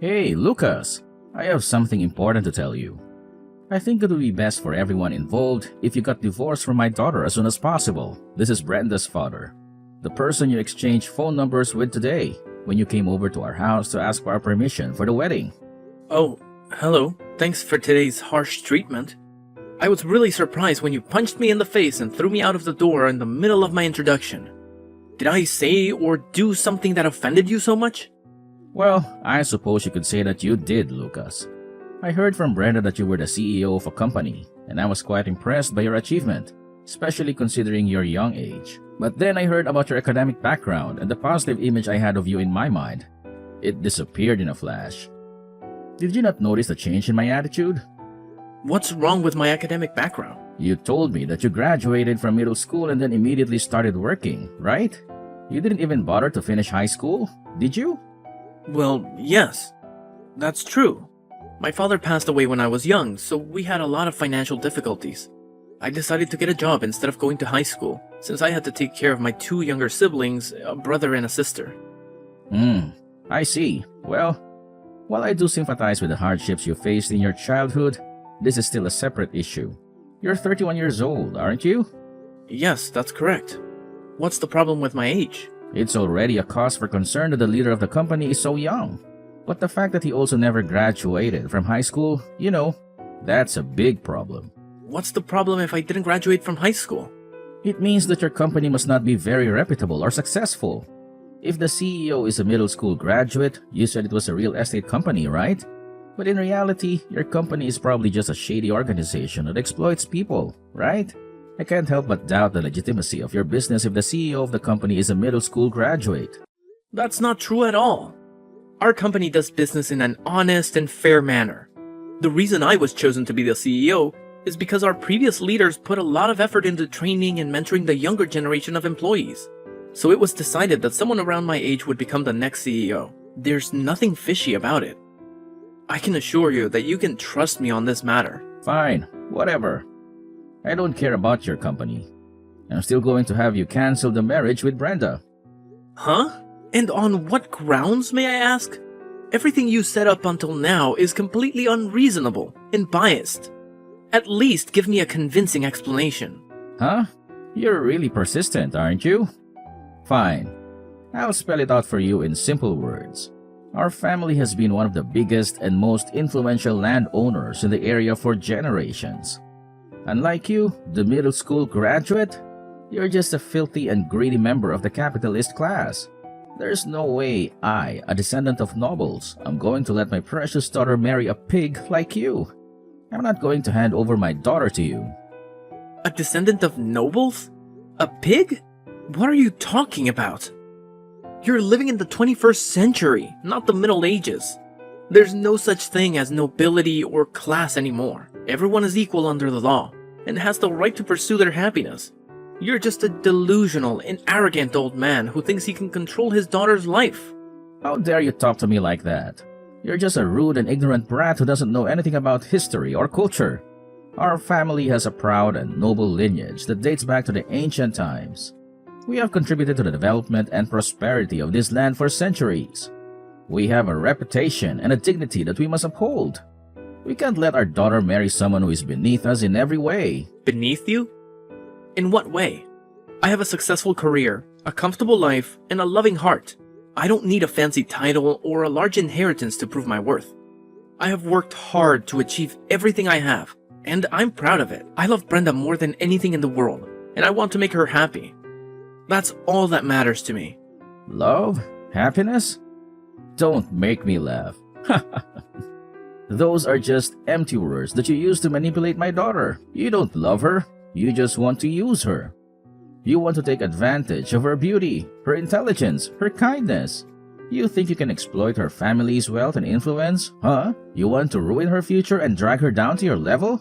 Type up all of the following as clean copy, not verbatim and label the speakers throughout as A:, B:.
A: Hey, Lucas! I have something important to tell you. I think it would be best for everyone involved if you got divorced from my daughter as soon as possible. This is Brenda's father, the person you exchanged phone numbers with today when you came over to our house to ask for our permission for the wedding.
B: Oh, hello. Thanks for today's harsh treatment. I was really surprised when you punched me in the face and threw me out of the door in the middle of my introduction. Did I say or do something that offended you so much?
A: Well, I suppose you could say that you did, Lucas. I heard from Brenda that you were the CEO of a company, and I was quite impressed by your achievement, especially considering your young age. But then I heard about your academic background and the positive image I had of you in my mind. It disappeared in a flash. Did you not notice the change in my attitude?
B: What's wrong with my academic background?
A: You told me that you graduated from middle school and then immediately started working, right? You didn't even bother to finish high school, did you?
B: Well, yes. That's true. My father passed away when I was young, so we had a lot of financial difficulties. I decided to get a job instead of going to high school, since I had to take care of my two younger siblings, a brother and a sister.
A: I see. Well, while I do sympathize with the hardships you faced in your childhood, this is still a separate issue. You're 31 years old, aren't you?
B: Yes, that's correct. What's the problem with my age?
A: It's already a cause for concern that the leader of the company is so young. But the fact that he also never graduated from high school, that's a big problem.
B: What's the problem if I didn't graduate from high school?
A: It means that your company must not be very reputable or successful. If the CEO is a middle school graduate, you said it was a real estate company, right? But in reality, your company is probably just a shady organization that exploits people, right? I can't help but doubt the legitimacy of your business if the CEO of the company is a middle school graduate.
B: That's not true at all. Our company does business in an honest and fair manner. The reason I was chosen to be the CEO is because our previous leaders put a lot of effort into training and mentoring the younger generation of employees. So it was decided that someone around my age would become the next CEO. There's nothing fishy about it. I can assure you that you can trust me on this matter.
A: Fine, whatever. I don't care about your company. I'm still going to have you cancel the marriage with Brenda.
B: Huh? And on what grounds, may I ask? Everything you said up until now is completely unreasonable and biased. At least give me a convincing explanation.
A: Huh? You're really persistent, aren't you? Fine. I'll spell it out for you in simple words. Our family has been one of the biggest and most influential landowners in the area for generations. Unlike you, the middle school graduate, you're just a filthy and greedy member of the capitalist class. There's no way I, a descendant of nobles, am going to let my precious daughter marry a pig like you. I'm not going to hand over my daughter to you.
B: A descendant of nobles? A pig? What are you talking about? You're living in the 21st century, not the Middle Ages. There's no such thing as nobility or class anymore. Everyone is equal under the law and has the right to pursue their happiness. You're just a delusional and arrogant old man who thinks he can control his daughter's life.
A: How dare you talk to me like that? You're just a rude and ignorant brat who doesn't know anything about history or culture. Our family has a proud and noble lineage that dates back to the ancient times. We have contributed to the development and prosperity of this land for centuries. We have a reputation and a dignity that we must uphold. We can't let our daughter marry someone who is beneath us in every way.
B: Beneath you? In what way? I have a successful career, a comfortable life, and a loving heart. I don't need a fancy title or a large inheritance to prove my worth. I have worked hard to achieve everything I have, and I'm proud of it. I love Brenda more than anything in the world, and I want to make her happy. That's all that matters to me.
A: Love? Happiness? Don't make me laugh. Those are just empty words that you use to manipulate my daughter. You don't love her. You just want to use her. You want to take advantage of her beauty, her intelligence, her kindness. You think you can exploit her family's wealth and influence, huh? You want to ruin her future and drag her down to your level?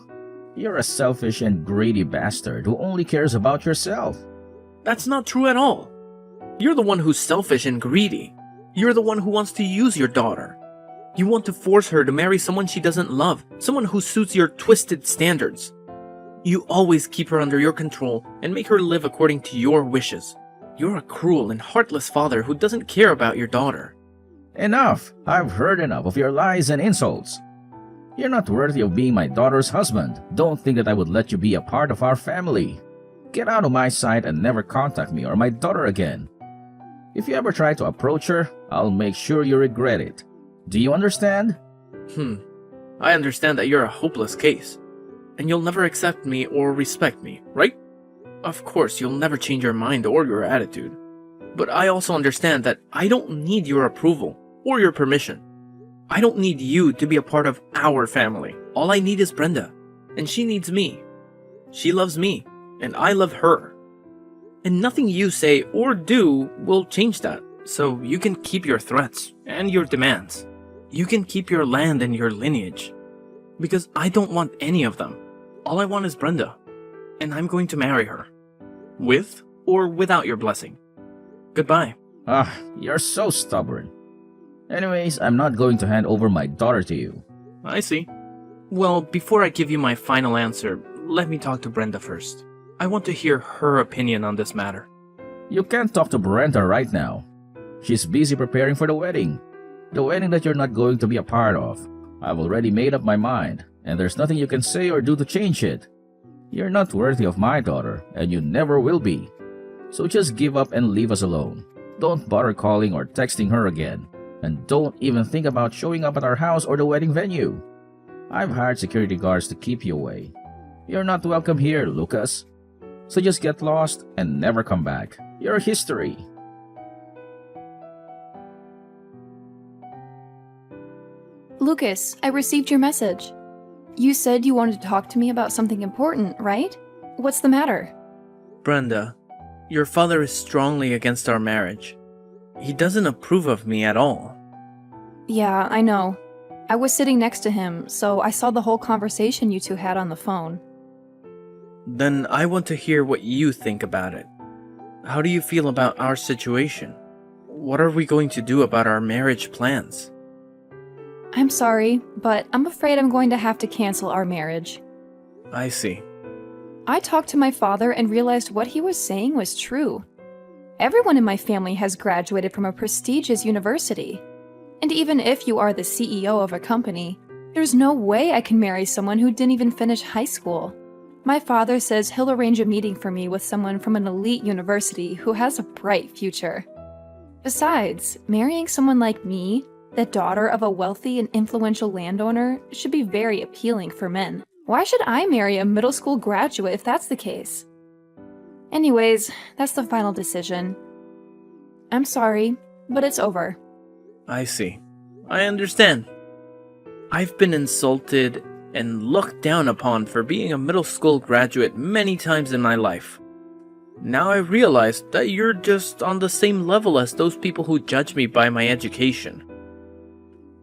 A: You're a selfish and greedy bastard who only cares about yourself.
B: That's not true at all. You're the one who's selfish and greedy. You're the one who wants to use your daughter. You want to force her to marry someone she doesn't love, someone who suits your twisted standards. You always keep her under your control and make her live according to your wishes. You're a cruel and heartless father who doesn't care about your daughter.
A: Enough! I've heard enough of your lies and insults. You're not worthy of being my daughter's husband. Don't think that I would let you be a part of our family. Get out of my sight and never contact me or my daughter again. If you ever try to approach her, I'll make sure you regret it. Do you understand?
B: I understand that you're a hopeless case, and you'll never accept me or respect me, right? Of course, you'll never change your mind or your attitude. But I also understand that I don't need your approval or your permission. I don't need you to be a part of our family. All I need is Brenda, and she needs me. She loves me, and I love her. And nothing you say or do will change that, so you can keep your threats and your demands. You can keep your land and your lineage. Because I don't want any of them. All I want is Brenda, and I'm going to marry her. With or without your blessing. Goodbye.
A: You're so stubborn. Anyways, I'm not going to hand over my daughter to you.
B: I see. Well, before I give you my final answer, let me talk to Brenda first. I want to hear her opinion on this matter.
A: You can't talk to Brenda right now. She's busy preparing for the wedding. The wedding that you're not going to be a part of. I've already made up my mind, and there's nothing you can say or do to change it. You're not worthy of my daughter, and you never will be. So just give up and leave us alone. Don't bother calling or texting her again. And don't even think about showing up at our house or the wedding venue. I've hired security guards to keep you away. You're not welcome here, Lucas. So just get lost and never come back. You're history.
C: Lucas, I received your message. You said you wanted to talk to me about something important, right? What's the matter?
B: Brenda, your father is strongly against our marriage. He doesn't approve of me at all.
C: Yeah, I know. I was sitting next to him, so I saw the whole conversation you two had on the phone.
B: Then I want to hear what you think about it. How do you feel about our situation? What are we going to do about our marriage plans?
C: I'm sorry, but I'm afraid I'm going to have to cancel our marriage.
B: I see.
C: I talked to my father and realized what he was saying was true. Everyone in my family has graduated from a prestigious university. And even if you are the CEO of a company, there's no way I can marry someone who didn't even finish high school. My father says he'll arrange a meeting for me with someone from an elite university who has a bright future. Besides, marrying someone like me, the daughter of a wealthy and influential landowner, should be very appealing for men. Why should I marry a middle school graduate if that's the case? Anyways, that's the final decision. I'm sorry, but it's over.
B: I see. I understand. I've been insulted and looked down upon for being a middle school graduate many times in my life. Now I realize that you're just on the same level as those people who judge me by my education.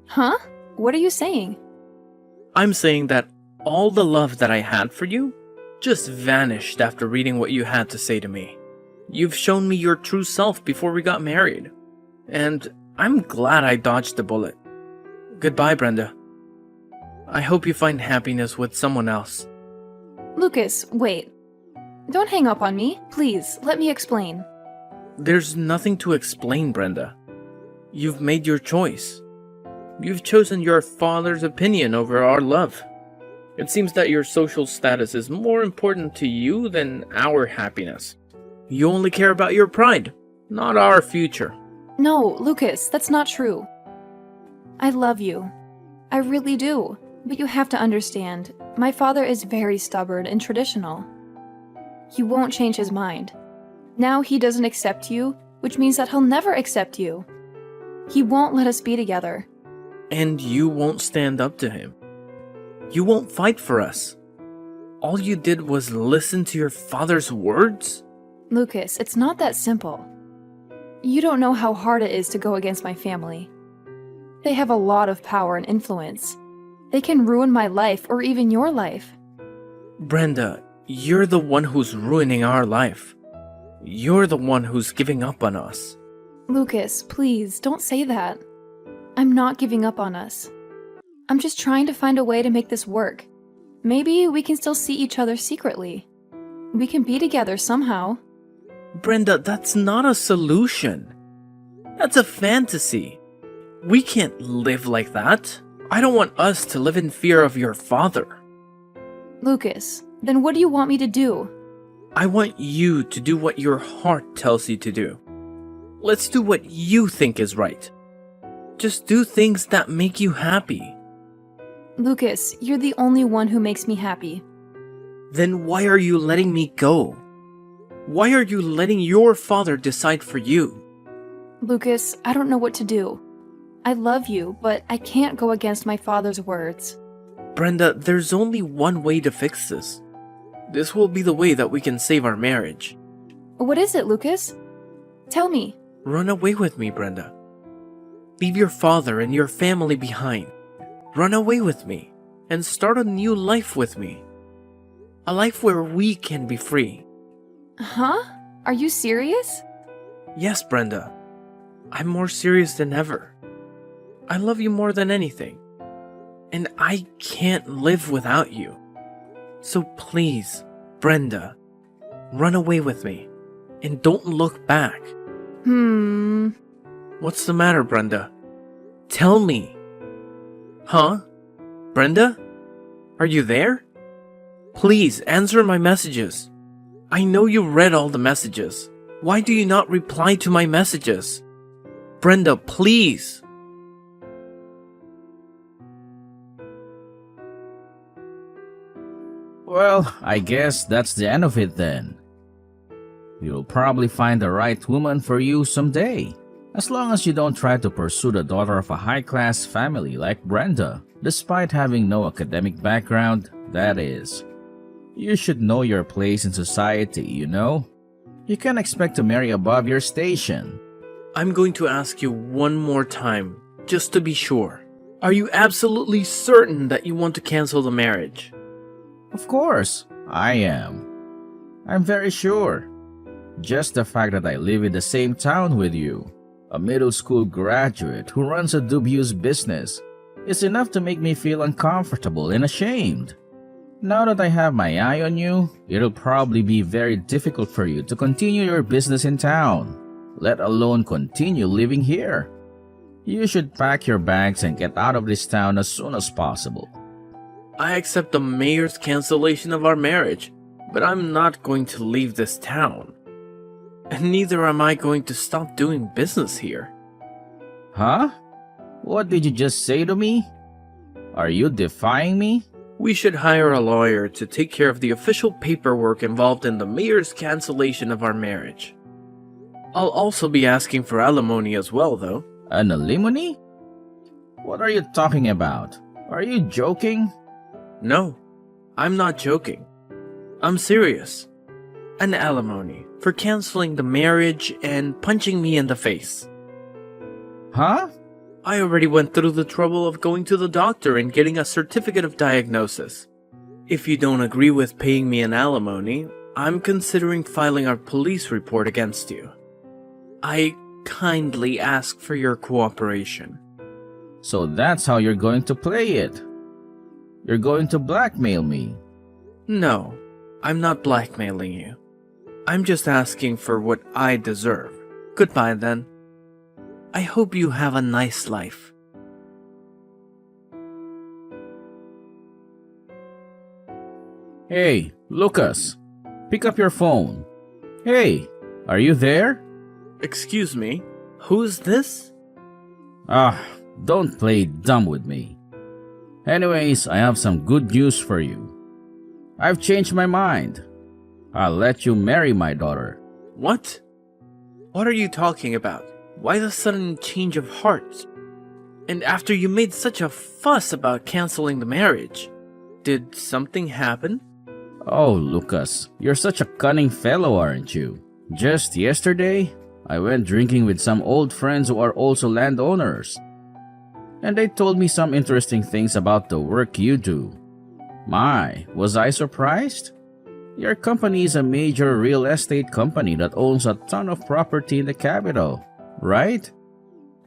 C: Huh? What are you saying?
B: I'm saying that all the love that I had for you just vanished after reading what you had to say to me. You've shown me your true self before we got married. And I'm glad I dodged the bullet. Goodbye, Brenda. I hope you find happiness with someone else.
C: Lucas, wait. Don't hang up on me. Please, let me explain.
B: There's nothing to explain, Brenda. You've made your choice. You've chosen your father's opinion over our love. It seems that your social status is more important to you than our happiness. You only care about your pride, not our future.
C: No, Lucas, that's not true. I love you. I really do. But you have to understand, my father is very stubborn and traditional. He won't change his mind. Now he doesn't accept you, which means that he'll never accept you. He won't let us be together.
B: And you won't stand up to him. You won't fight for us. All you did was listen to your father's words?
C: Lucas, it's not that simple. You don't know how hard it is to go against my family. They have a lot of power and influence. They can ruin my life or even your life.
B: Brenda, you're the one who's ruining our life. You're the one who's giving up on us.
C: Lucas, please, don't say that. I'm not giving up on us. I'm just trying to find a way to make this work. Maybe we can still see each other secretly. We can be together somehow.
B: Brenda, that's not a solution. That's a fantasy. We can't live like that. I don't want us to live in fear of your father.
C: Lucas, then what do you want me to do?
B: I want you to do what your heart tells you to do. Let's do what you think is right. Just do things that make you happy.
C: Lucas, you're the only one who makes me happy.
B: Then why are you letting me go? Why are you letting your father decide for you?
C: Lucas, I don't know what to do. I love you, but I can't go against my father's words.
B: Brenda, there's only one way to fix this. This will be the way that we can save our marriage.
C: What is it, Lucas? Tell me.
B: Run away with me, Brenda. Leave your father and your family behind. Run away with me and start a new life with me. A life where we can be free.
C: Huh? Are you serious?
B: Yes, Brenda. I'm more serious than ever. I love you more than anything. And I can't live without you. So please, Brenda, run away with me. And don't look back. What's the matter, Brenda? Tell me. Huh? Brenda? Are you there? Please answer my messages. I know you read all the messages. Why do you not reply to my messages? Brenda, please.
A: Well, I guess that's the end of it then. You'll probably find the right woman for you someday. As long as you don't try to pursue the daughter of a high-class family like Brenda, despite having no academic background, that is. You should know your place in society, you know? You can't expect to marry above your station.
B: I'm going to ask you one more time, just to be sure. Are you absolutely certain that you want to cancel the marriage?
A: Of course, I am. I'm very sure. Just the fact that I live in the same town with you, a middle school graduate who runs a dubious business, is enough to make me feel uncomfortable and ashamed. Now that I have my eye on you, it'll probably be very difficult for you to continue your business in town, let alone continue living here. You should pack your bags and get out of this town as soon as possible.
B: I accept the mayor's cancellation of our marriage, but I'm not going to leave this town. And neither am I going to stop doing business here.
A: Huh? What did you just say to me? Are you defying me?
B: We should hire a lawyer to take care of the official paperwork involved in the mayor's cancellation of our marriage. I'll also be asking for alimony as well, though.
A: An alimony? What are you talking about? Are you joking?
B: No, I'm not joking. I'm serious. An alimony for canceling the marriage and punching me in the face.
A: Huh?
B: I already went through the trouble of going to the doctor and getting a certificate of diagnosis. If you don't agree with paying me an alimony, I'm considering filing a police report against you. I kindly ask for your cooperation.
A: So that's how you're going to play it. You're going to blackmail me.
B: No, I'm not blackmailing you. I'm just asking for what I deserve. Goodbye then. I hope you have a nice life.
A: Hey, Lucas, pick up your phone. Hey, are you there?
B: Excuse me, who's this?
A: Don't play dumb with me. Anyways, I have some good news for you. I've changed my mind. I'll let you marry my daughter.
B: What? What are you talking about? Why the sudden change of heart? And after you made such a fuss about canceling the marriage, did something happen?
A: Oh, Lucas, you're such a cunning fellow, aren't you? Just yesterday, I went drinking with some old friends who are also landowners. And they told me some interesting things about the work you do. My, was I surprised? Your company is a major real estate company that owns a ton of property in the capital, right?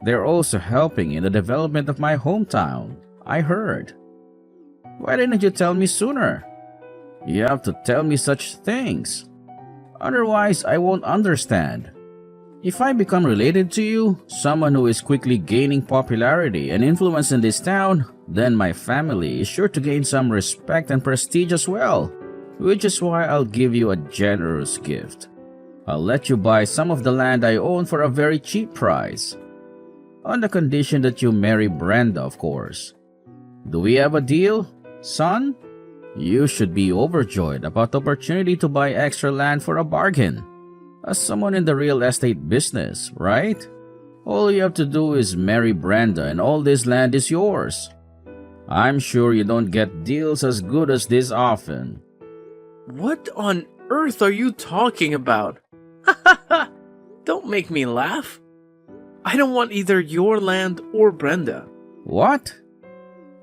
A: They're also helping in the development of my hometown, I heard. Why didn't you tell me sooner? You have to tell me such things. Otherwise, I won't understand. If I become related to you, someone who is quickly gaining popularity and influence in this town, then my family is sure to gain some respect and prestige as well. Which is why I'll give you a generous gift. I'll let you buy some of the land I own for a very cheap price. On the condition that you marry Brenda, of course. Do we have a deal, son? You should be overjoyed about the opportunity to buy extra land for a bargain. As someone in the real estate business, right? All you have to do is marry Brenda and all this land is yours. I'm sure you don't get deals as good as this often.
B: What on earth are you talking about? Don't make me laugh. I don't want either your land or Brenda.
A: What?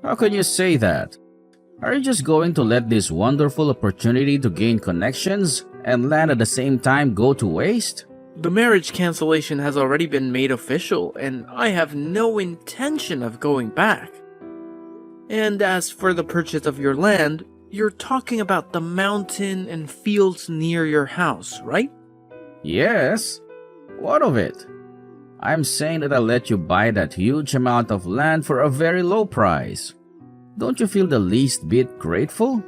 A: How can you say that? Are you just going to let this wonderful opportunity to gain connections and land at the same time go to waste?
B: The marriage cancellation has already been made official, and I have no intention of going back. And as for the purchase of your land, you're talking about the mountain and fields near your house, right?
A: Yes. What of it? I'm saying that I'll let you buy that huge amount of land for a very low price. Don't you feel the least bit grateful?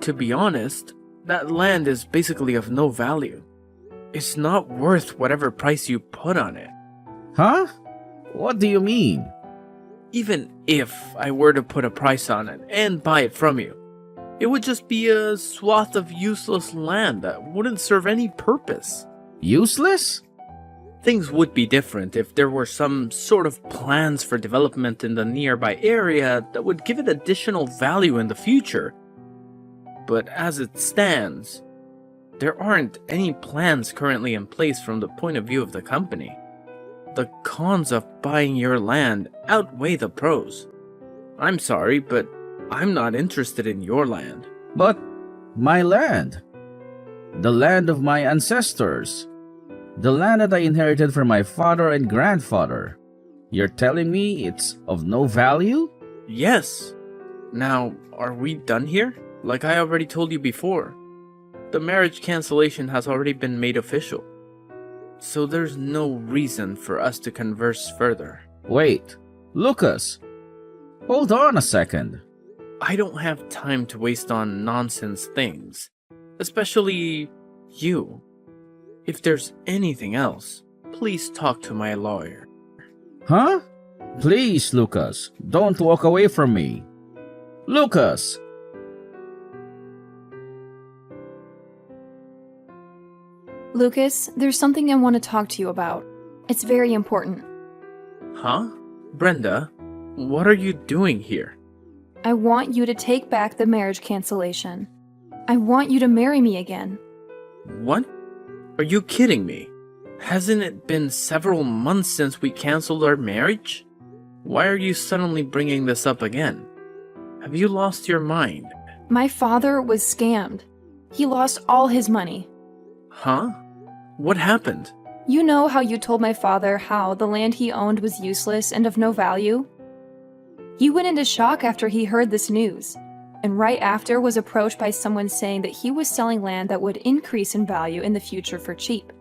B: To be honest, that land is basically of no value. It's not worth whatever price you put on it.
A: Huh? What do you mean?
B: Even if I were to put a price on it and buy it from you, it would just be a swath of useless land that wouldn't serve any purpose.
A: Useless?
B: Things would be different if there were some sort of plans for development in the nearby area that would give it additional value in the future. But as it stands, there aren't any plans currently in place from the point of view of the company. The cons of buying your land outweigh the pros. I'm sorry, but I'm not interested in your land.
A: But my land. The land of my ancestors. The land that I inherited from my father and grandfather. You're telling me it's of no value?
B: Yes. Now, are we done here? Like I already told you before, the marriage cancellation has already been made official. So there's no reason for us to converse further.
A: Wait, Lucas. Hold on a second.
B: I don't have time to waste on nonsense things. Especially you. If there's anything else, please talk to my lawyer.
A: Huh? Please, Lucas, don't walk away from me. Lucas!
C: Lucas, there's something I want to talk to you about. It's very important.
B: Huh? Brenda, what are you doing here?
C: I want you to take back the marriage cancellation. I want you to marry me again.
B: What? Are you kidding me? Hasn't it been several months since we canceled our marriage? Why are you suddenly bringing this up again? Have you lost your mind?
C: My father was scammed. He lost all his money.
B: Huh? What happened?
C: You know how you told my father how the land he owned was useless and of no value? He went into shock after he heard this news, and right after was approached by someone saying that he was selling land that would increase in value in the future for cheap.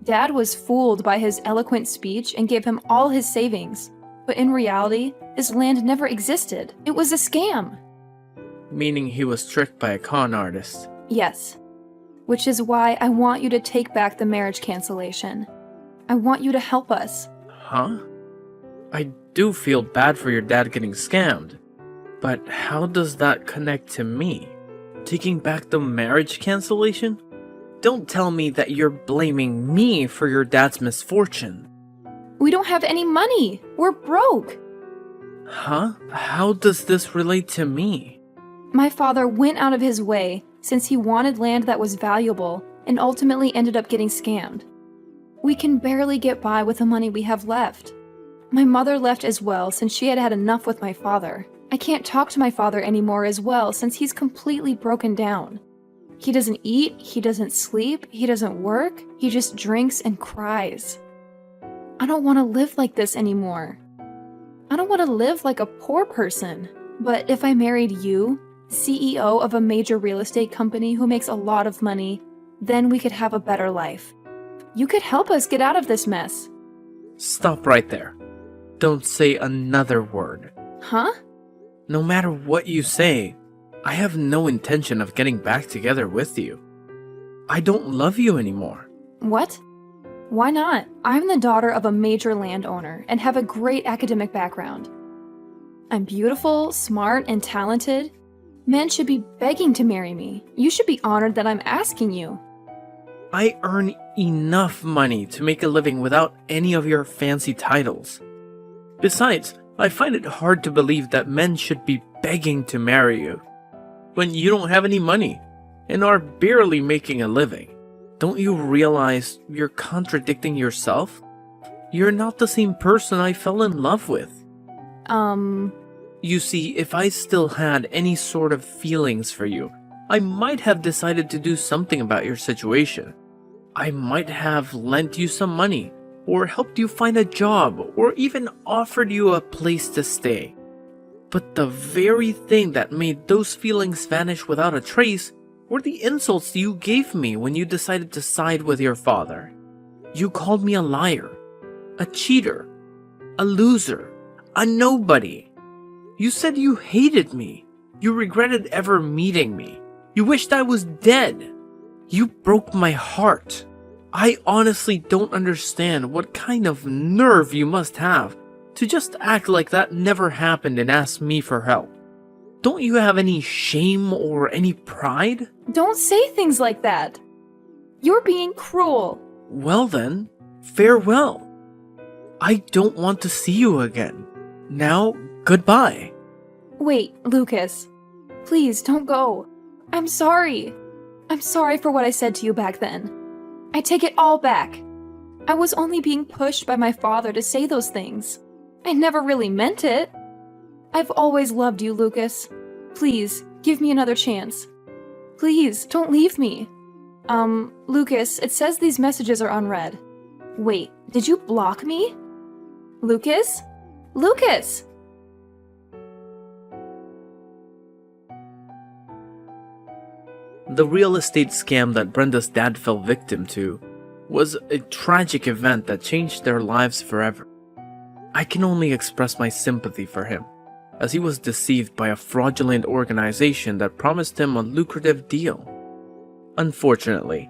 C: Dad was fooled by his eloquent speech and gave him all his savings, but in reality, this land never existed. It was a scam.
B: Meaning he was tricked by a con artist.
C: Yes. Which is why I want you to take back the marriage cancellation. I want you to help us.
B: Huh? I do feel bad for your dad getting scammed. But how does that connect to me? Taking back the marriage cancellation? Don't tell me that you're blaming me for your dad's misfortune.
C: We don't have any money. We're broke.
B: Huh? How does this relate to me?
C: My father went out of his way since he wanted land that was valuable and ultimately ended up getting scammed. We can barely get by with the money we have left. My mother left as well since she had had enough with my father. I can't talk to my father anymore as well since he's completely broken down. He doesn't eat, he doesn't sleep, he doesn't work, he just drinks and cries. I don't want to live like this anymore. I don't want to live like a poor person. But if I married you, CEO of a major real estate company who makes a lot of money, then we could have a better life. You could help us get out of this mess.
B: Stop right there. Don't say another word.
C: Huh?
B: No matter what you say, I have no intention of getting back together with you. I don't love you anymore.
C: What? Why not? I'm the daughter of a major landowner and have a great academic background. I'm beautiful, smart, and talented. Men should be begging to marry me. You should be honored that I'm asking you.
B: I earn enough money to make a living without any of your fancy titles. Besides, I find it hard to believe that men should be begging to marry you when you don't have any money and are barely making a living. Don't you realize you're contradicting yourself? You're not the same person I fell in love with. You see, if I still had any sort of feelings for you, I might have decided to do something about your situation. I might have lent you some money, or helped you find a job, or even offered you a place to stay. But the very thing that made those feelings vanish without a trace were the insults you gave me when you decided to side with your father. You called me a liar, a cheater, a loser, a nobody. You said you hated me. You regretted ever meeting me. You wished I was dead. You broke my heart. I honestly don't understand what kind of nerve you must have to just act like that never happened and ask me for help. Don't you have any shame or any pride?
C: Don't say things like that. You're being cruel.
B: Well then, farewell. I don't want to see you again. Now, goodbye.
C: Wait, Lucas. Please don't go. I'm sorry. I'm sorry for what I said to you back then. I take it all back. I was only being pushed by my father to say those things. I never really meant it. I've always loved you, Lucas. Please, give me another chance. Please, don't leave me. Lucas, it says these messages are unread. Wait, did you block me? Lucas? Lucas!
B: The real estate scam that Brenda's dad fell victim to was a tragic event that changed their lives forever. I can only express my sympathy for him, as he was deceived by a fraudulent organization that promised him a lucrative deal. Unfortunately,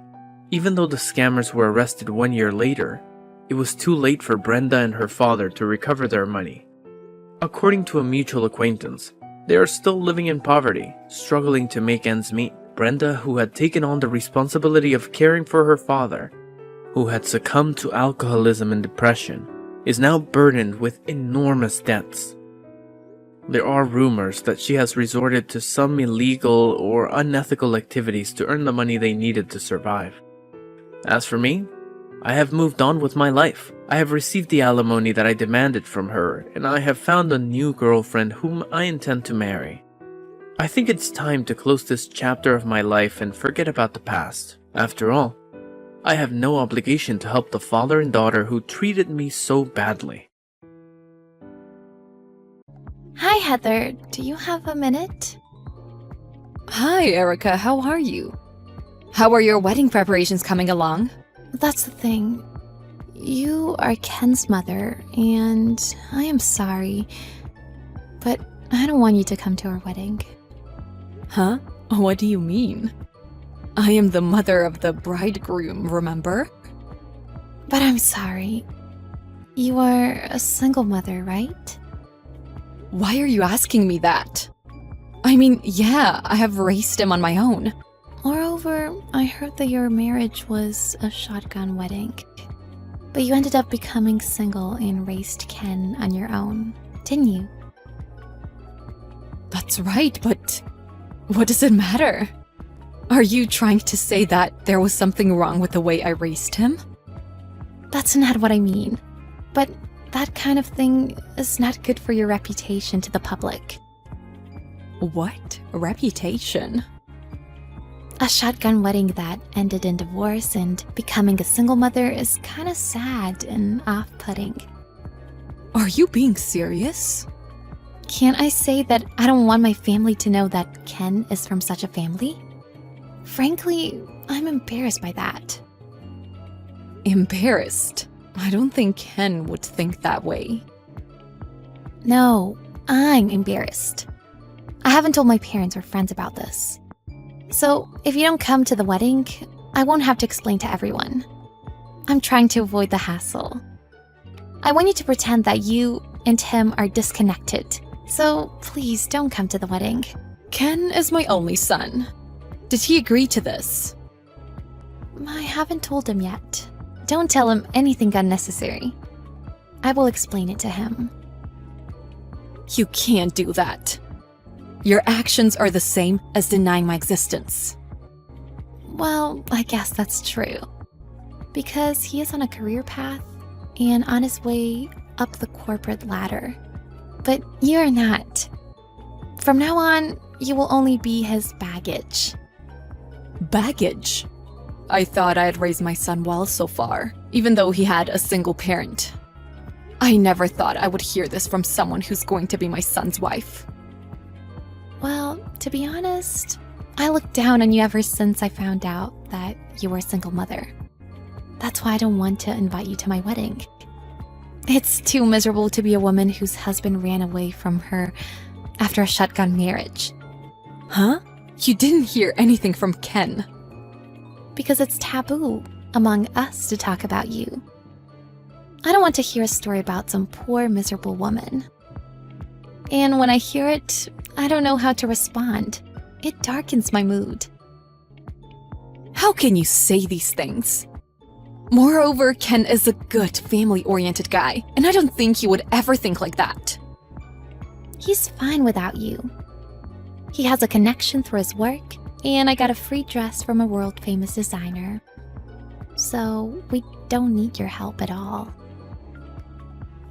B: even though the scammers were arrested 1 year later, it was too late for Brenda and her father to recover their money. According to a mutual acquaintance, they are still living in poverty, struggling to make ends meet. Brenda, who had taken on the responsibility of caring for her father, who had succumbed to alcoholism and depression, is now burdened with enormous debts. There are rumors that she has resorted to some illegal or unethical activities to earn the money they needed to survive. As for me, I have moved on with my life. I have received the alimony that I demanded from her, and I have found a new girlfriend whom I intend to marry. I think it's time to close this chapter of my life and forget about the past. After all, I have no obligation to help the father and daughter who treated me so badly.
D: Hi, Heather. Do you have a minute?
E: Hi, Erica. How are you? How are your wedding preparations coming along?
D: That's the thing. You are Ken's mother, and I am sorry, but I don't want you to come to our wedding.
E: Huh? What do you mean? I am the mother of the bridegroom, remember?
D: But I'm sorry. You are a single mother, right?
E: Why are you asking me that? I mean, yeah, I have raised him on my own.
D: Moreover, I heard that your marriage was a shotgun wedding. But you ended up becoming single and raised Ken on your own, didn't you?
E: That's right, but what does it matter? Are you trying to say that there was something wrong with the way I raised him?
D: That's not what I mean. But that kind of thing is not good for your reputation to the public.
E: What? Reputation?
D: A shotgun wedding that ended in divorce and becoming a single mother is kind of sad and off-putting.
E: Are you being serious?
D: Can't I say that I don't want my family to know that Ken is from such a family? Frankly, I'm embarrassed by that.
E: Embarrassed? I don't think Ken would think that way.
D: No, I'm embarrassed. I haven't told my parents or friends about this. So, if you don't come to the wedding, I won't have to explain to everyone. I'm trying to avoid the hassle. I want you to pretend that you and him are disconnected. So, please don't come to the wedding.
E: Ken is my only son. Did he agree to this?
D: I haven't told him yet. Don't tell him anything unnecessary. I will explain it to him.
E: You can't do that. Your actions are the same as denying my existence.
D: Well, I guess that's true. Because he is on a career path and on his way up the corporate ladder. But you're not. From now on, you will only be his baggage.
E: Baggage? I thought I had raised my son well so far, even though he had a single parent. I never thought I would hear this from someone who's going to be my son's wife.
D: Well, to be honest, I looked down on you ever since I found out that you were a single mother. That's why I don't want to invite you to my wedding. It's too miserable to be a woman whose husband ran away from her after a shotgun marriage.
E: Huh? You didn't hear anything from Ken.
D: Because it's taboo among us to talk about you. I don't want to hear a story about some poor, miserable woman. And when I hear it, I don't know how to respond. It darkens my mood.
E: How can you say these things? Moreover, Ken is a good, family-oriented guy, and I don't think he would ever think like that.
D: He's fine without you. He has a connection through his work, and I got a free dress from a world-famous designer. So, we don't need your help at all.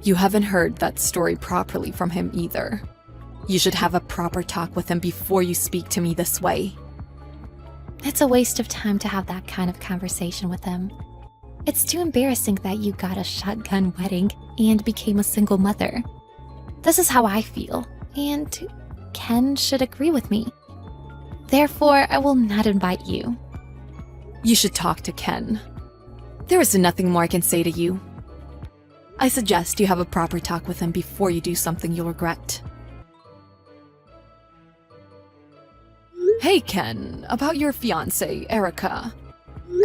E: You haven't heard that story properly from him either. You should have a proper talk with him before you speak to me this way.
D: It's a waste of time to have that kind of conversation with him. It's too embarrassing that you got a shotgun wedding and became a single mother. This is how I feel, and Ken should agree with me. Therefore, I will not invite you.
E: You should talk to Ken. There is nothing more I can say to you. I suggest you have a proper talk with him before you do something you'll regret. Hey Ken, about your fiancée, Erica.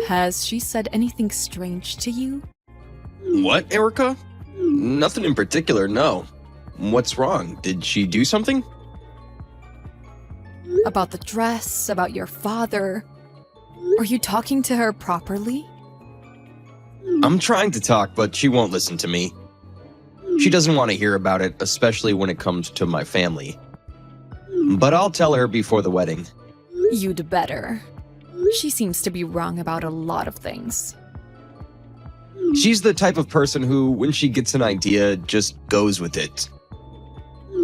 E: Has she said anything strange to you?
F: What, Erica? Nothing in particular, no. What's wrong? Did she do something?
E: About the dress, about your father. Are you talking to her properly?
F: I'm trying to talk, but she won't listen to me. She doesn't want to hear about it, especially when it comes to my family. But I'll tell her before the wedding.
E: You'd better. She seems to be wrong about a lot of things.
F: She's the type of person who, when she gets an idea, just goes with it.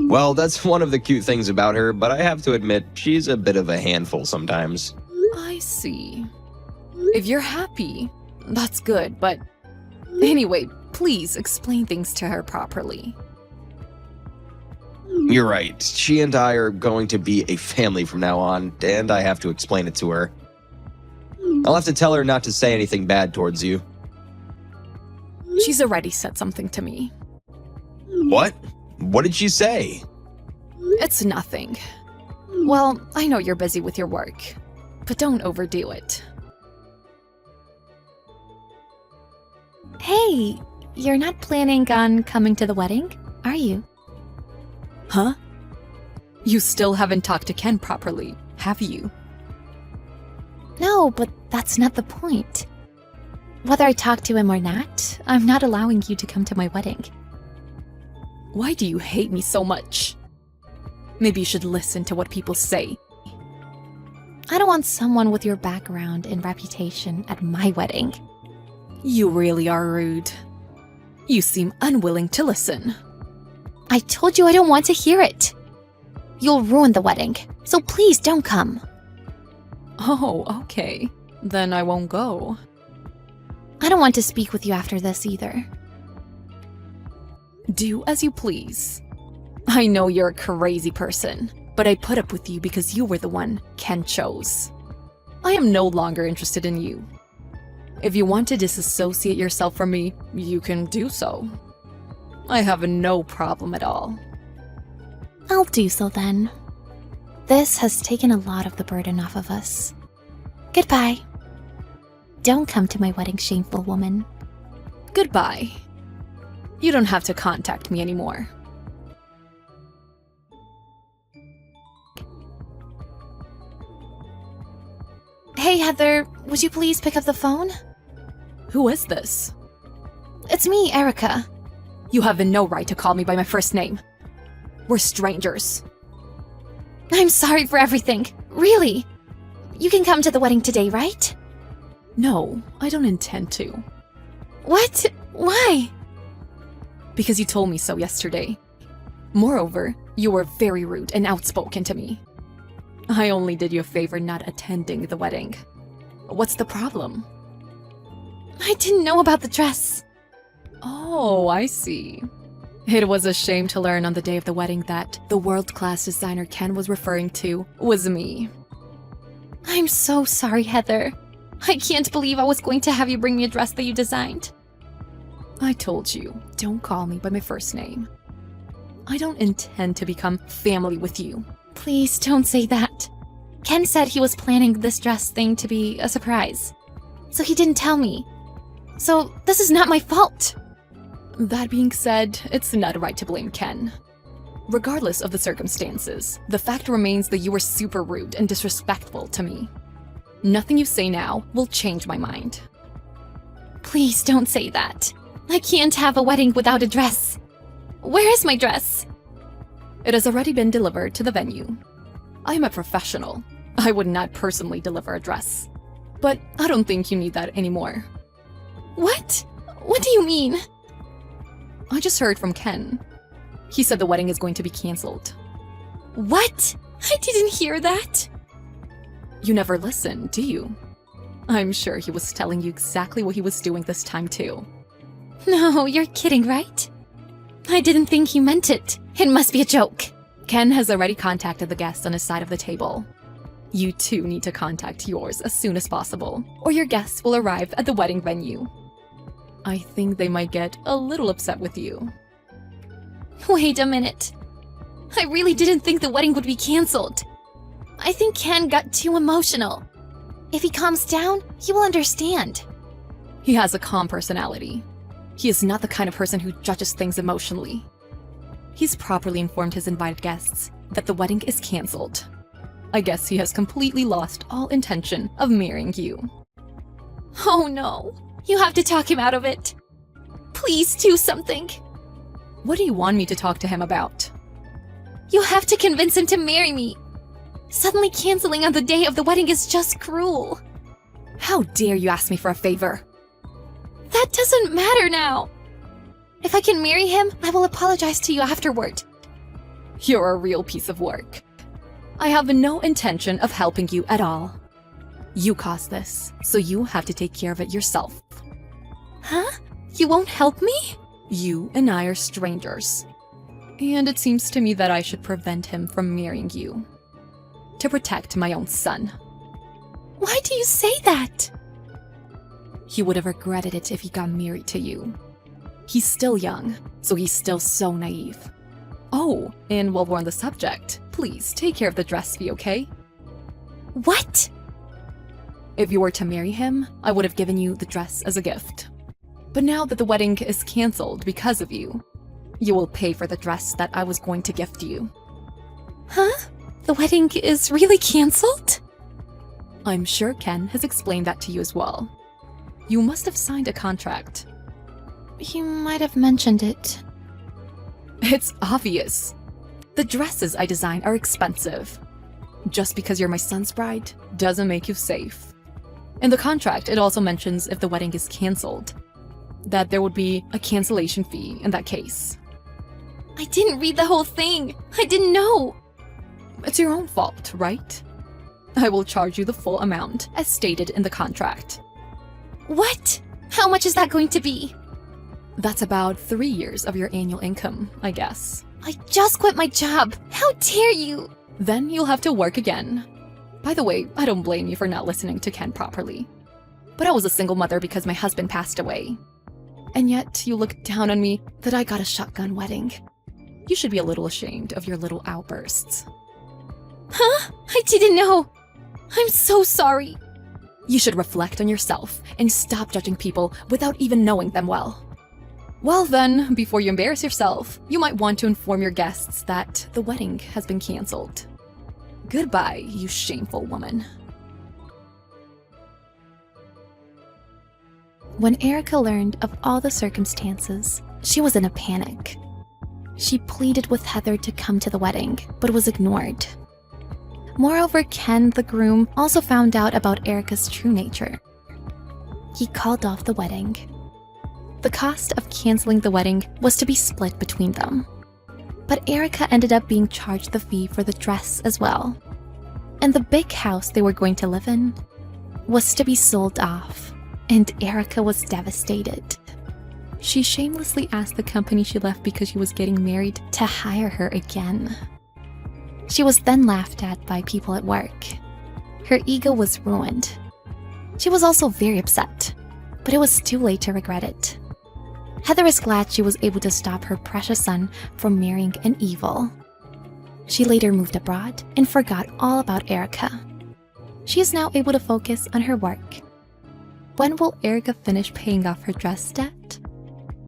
F: Well, that's one of the cute things about her, but I have to admit, she's a bit of a handful sometimes.
E: I see. If you're happy, that's good, but anyway, please explain things to her properly.
F: You're right. She and I are going to be a family from now on, and I have to explain it to her. I'll have to tell her not to say anything bad towards you.
E: She's already said something to me.
F: What? What did she say?
E: It's nothing. Well, I know you're busy with your work, but don't overdo it.
D: Hey, you're not planning on coming to the wedding, are you?
E: Huh? You still haven't talked to Ken properly, have you?
D: No, but that's not the point. Whether I talk to him or not, I'm not allowing you to come to my wedding.
E: Why do you hate me so much? Maybe you should listen to what people say.
D: I don't want someone with your background and reputation at my wedding.
E: You really are rude. You seem unwilling to listen.
D: I told you I don't want to hear it. You'll ruin the wedding, so please don't come.
E: Oh, okay. Then I won't go.
D: I don't want to speak with you after this either.
E: Do as you please. I know you're a crazy person, but I put up with you because you were the one Ken chose. I am no longer interested in you. If you want to disassociate yourself from me, you can do so. I have no problem at all.
D: I'll do so then. This has taken a lot of the burden off of us. Goodbye. Don't come to my wedding, shameful woman.
E: Goodbye. You don't have to contact me anymore.
D: Hey, Heather, would you please pick up the phone?
E: Who is this?
D: It's me, Erica.
E: You have no right to call me by my first name. We're strangers.
D: I'm sorry for everything. Really. You can come to the wedding today, right?
E: No, I don't intend to.
D: What? Why?
E: Because you told me so yesterday. Moreover, you were very rude and outspoken to me. I only did you a favor not attending the wedding. What's the problem?
D: I didn't know about the dress.
E: Oh, I see. It was a shame to learn on the day of the wedding that the world-class designer Ken was referring to was me.
D: I'm so sorry, Heather. I can't believe I was going to have you bring me a dress that you designed.
E: I told you, don't call me by my first name. I don't intend to become family with you.
D: Please don't say that. Ken said he was planning this dress thing to be a surprise. So he didn't tell me. So this is not my fault.
E: That being said, it's not right to blame Ken. Regardless of the circumstances, the fact remains that you were super rude and disrespectful to me. Nothing you say now will change my mind.
D: Please don't say that. I can't have a wedding without a dress. Where is my dress?
E: It has already been delivered to the venue. I am a professional. I would not personally deliver a dress. But I don't think you need that anymore.
D: What? What do you mean?
E: I just heard from Ken. He said the wedding is going to be cancelled.
D: What? I didn't hear that.
E: You never listen, do you? I'm sure he was telling you exactly what he was doing this time too.
D: No, you're kidding, right? I didn't think he meant it. It must be a joke.
E: Ken has already contacted the guests on his side of the table. You too need to contact yours as soon as possible, or your guests will arrive at the wedding venue. I think they might get a little upset with you.
D: Wait a minute. I really didn't think the wedding would be cancelled. I think Ken got too emotional. If he calms down, he will understand.
E: He has a calm personality. He is not the kind of person who judges things emotionally. He's properly informed his invited guests that the wedding is cancelled. I guess he has completely lost all intention of marrying you.
D: Oh no, you have to talk him out of it. Please do something.
E: What do you want me to talk to him about?
D: You have to convince him to marry me. Suddenly canceling on the day of the wedding is just cruel.
E: How dare you ask me for a favor?
D: That doesn't matter now. If I can marry him, I will apologize to you afterward.
E: You're a real piece of work. I have no intention of helping you at all. You caused this, so you have to take care of it yourself.
D: Huh? You won't help me?
E: You and I are strangers. And it seems to me that I should prevent him from marrying you. To protect my own son.
D: Why do you say that?
E: He would have regretted it if he got married to you. He's still young, so he's still so naive. Oh, and while we're on the subject, please take care of the dress fee, okay?
D: What?
E: If you were to marry him, I would have given you the dress as a gift. But now that the wedding is cancelled because of you, you will pay for the dress that I was going to gift you.
D: Huh? The wedding is really cancelled?
E: I'm sure Ken has explained that to you as well. You must have signed a contract.
D: He might have mentioned it.
E: It's obvious. The dresses I design are expensive. Just because you're my son's bride doesn't make you safe. In the contract, it also mentions if the wedding is cancelled, that there would be a cancellation fee in that case.
D: I didn't read the whole thing. I didn't know.
E: It's your own fault, right? I will charge you the full amount, as stated in the contract.
D: What? How much is that going to be?
E: That's about 3 years of your annual income, I guess.
D: I just quit my job. How dare you?
E: Then you'll have to work again. By the way, I don't blame you for not listening to Ken properly. But I was a single mother because my husband passed away. And yet you look down on me that I got a shotgun wedding. You should be a little ashamed of your little outbursts.
D: Huh? I didn't know. I'm so sorry.
E: You should reflect on yourself and stop judging people without even knowing them well. Well then, before you embarrass yourself, you might want to inform your guests that the wedding has been canceled. Goodbye, you shameful woman.
D: When Erica learned of all the circumstances, she was in a panic. She pleaded with Heather to come to the wedding, but was ignored. Moreover, Ken, the groom, also found out about Erica's true nature. He called off the wedding. The cost of canceling the wedding was to be split between them. But Erica ended up being charged the fee for the dress as well. And the big house they were going to live in was to be sold off, and Erica was devastated. She shamelessly asked the company she left because she was getting married to hire her again. She was then laughed at by people at work. Her ego was ruined. She was also very upset, but it was too late to regret it. Heather is glad she was able to stop her precious son from marrying an evil. She later moved abroad and forgot all about Erica. She is now able to focus on her work. When will Erica finish paying off her dress debt?